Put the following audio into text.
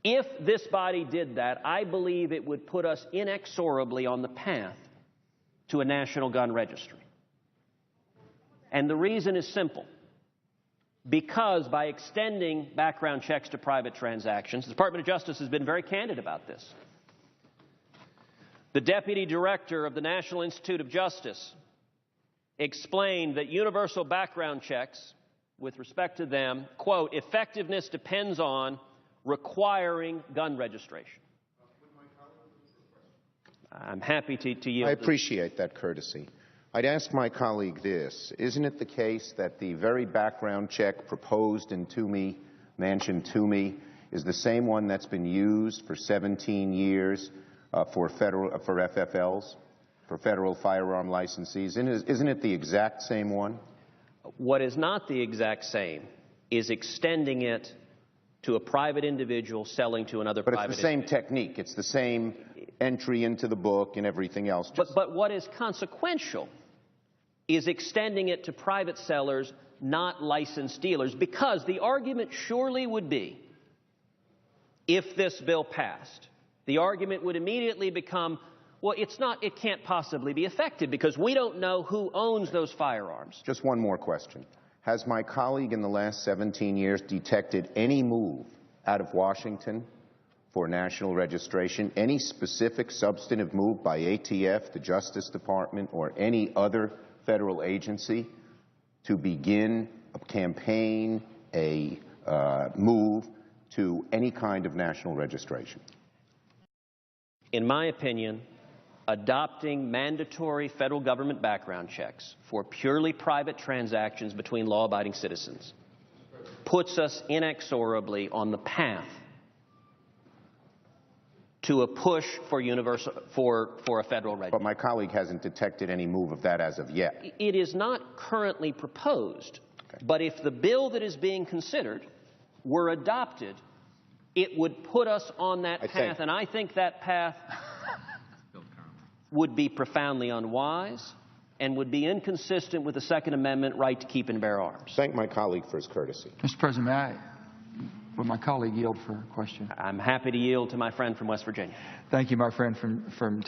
If this body did that, I believe it would put us inexorably on the path to a national gun registry. And the reason is simple. Because by extending background checks to private transactions, the Department of Justice has been very candid about this. The Deputy Director of the National Institute of Justice explained that universal background checks, with respect to them, quote, effectiveness depends on requiring gun registration. I'm happy to yield. I appreciate that courtesy. I'd ask my colleague this. Isn't it the case that the very background check proposed in Toomey-Manchin is the same one that's been used for 17 years for FFLs, for federal firearm licensees? Isn't it the exact same one? What is not the exact same is extending it to a private individual selling to another private individual. But it's the same technique. It's the same entry into the book and everything else. But what is consequential is extending it to private sellers, not licensed dealers, because the argument surely would be, if this bill passed, the argument would immediately become, well, it can't possibly be effective because we don't know who owns those firearms. Just one more question. Has my colleague in the last 17 years detected any move out of Washington for national registration, any specific substantive move by ATF, the Justice Department, or any other federal agency to begin a campaign, a move to any kind of national registration? In my opinion, adopting mandatory federal government background checks for purely private transactions between law-abiding citizens puts us inexorably on the path to a push for a federal registry. But my colleague hasn't detected any move of that as of yet. It is not currently proposed, but if the bill that is being considered were adopted, it would put us on that path, and I think that path would be profoundly unwise and would be inconsistent with the Second Amendment right to keep and bear arms. Thank my colleague for his courtesy. Mr. President, would my colleague yield for a question? I'm happy to yield to my friend from West Virginia. Thank you, my friend from